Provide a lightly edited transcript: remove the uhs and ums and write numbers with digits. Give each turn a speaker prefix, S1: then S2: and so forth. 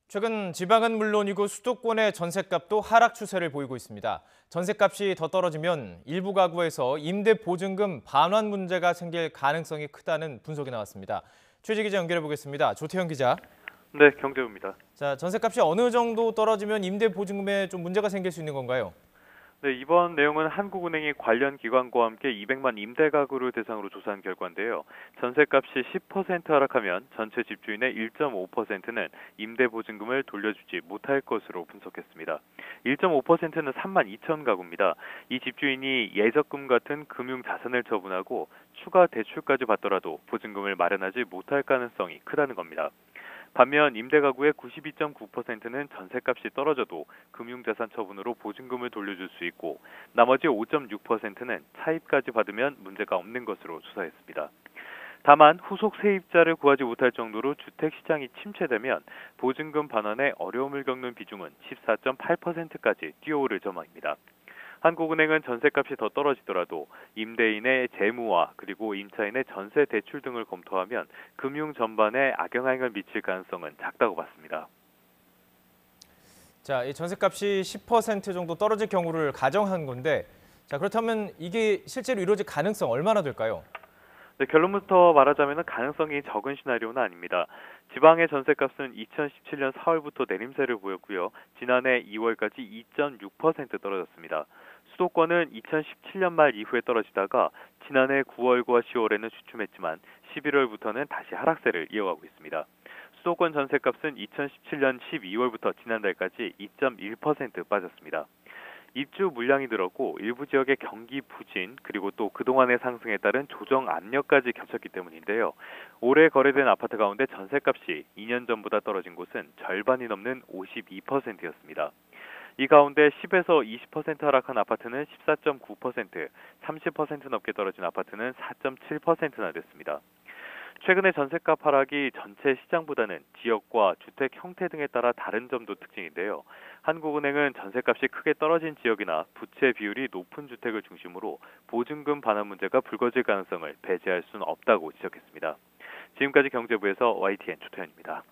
S1: 최근 지방은 물론이고 수도권의 전셋값도 하락 추세를 보이고 있습니다. 전셋값이 더 떨어지면 일부 가구에서 임대 보증금 반환 문제가 생길 가능성이 크다는 분석이 나왔습니다. 최지 기자 연결해 보겠습니다. 조태현 기자.
S2: 네, 경제부입니다.
S1: 자, 전셋값이 어느 정도 떨어지면 임대 보증금에 좀 문제가 생길 수 있는 건가요?
S2: 네, 이번 내용은 한국은행이 관련 기관과 함께 200만 임대 가구를 대상으로 조사한 결과인데요. 전셋값이 10% 하락하면 전체 집주인의 1.5%는 임대 보증금을 돌려주지 못할 것으로 분석했습니다. 1.5%는 3만 2천 가구입니다. 이 집주인이 예적금 같은 금융 자산을 처분하고 추가 대출까지 받더라도 보증금을 마련하지 못할 가능성이 크다는 겁니다. 반면 임대가구의 92.9%는 전셋값이 떨어져도 금융자산 처분으로 보증금을 돌려줄 수 있고 나머지 5.6%는 차입까지 받으면 문제가 없는 것으로 조사했습니다. 다만 후속 세입자를 구하지 못할 정도로 주택시장이 침체되면 보증금 반환에 어려움을 겪는 비중은 14.8%까지 뛰어오를 전망입니다. 한국은행은 전셋값이 더 떨어지더라도 임대인의 재무와 그리고 임차인의 전세 대출 등을 검토하면 금융 전반에 악영향을 미칠 가능성은 작다고 봤습니다.
S1: 자, 이 전셋값이 10% 정도 떨어질 경우를 가정한 건데, 자, 그렇다면 이게 실제로 이루어질 가능성 얼마나 될까요?
S2: 네, 결론부터 말하자면 가능성이 적은 시나리오는 아닙니다. 지방의 전셋값은 2017년 4월부터 내림세를 보였고요. 지난해 2월까지 2.6% 떨어졌습니다. 수도권은 2017년 말 이후에 떨어지다가 지난해 9월과 10월에는 주춤했지만 11월부터는 다시 하락세를 이어가고 있습니다. 수도권 전셋값은 2017년 12월부터 지난달까지 2.1% 빠졌습니다. 입주 물량이 늘었고 일부 지역의 경기 부진 그리고 또 그동안의 상승에 따른 조정 압력까지 겹쳤기 때문인데요. 올해 거래된 아파트 가운데 전셋값이 2년 전보다 떨어진 곳은 절반이 넘는 52%였습니다. 이 가운데 10에서 20% 하락한 아파트는 14.9%, 30% 넘게 떨어진 아파트는 4.7%나 됐습니다. 최근의 전셋값 하락이 전체 시장보다는 지역과 주택 형태 등에 따라 다른 점도 특징인데요. 한국은행은 전셋값이 크게 떨어진 지역이나 부채 비율이 높은 주택을 중심으로 보증금 반환 문제가 불거질 가능성을 배제할 수는 없다고 지적했습니다. 지금까지 경제부에서 YTN 조태현입니다.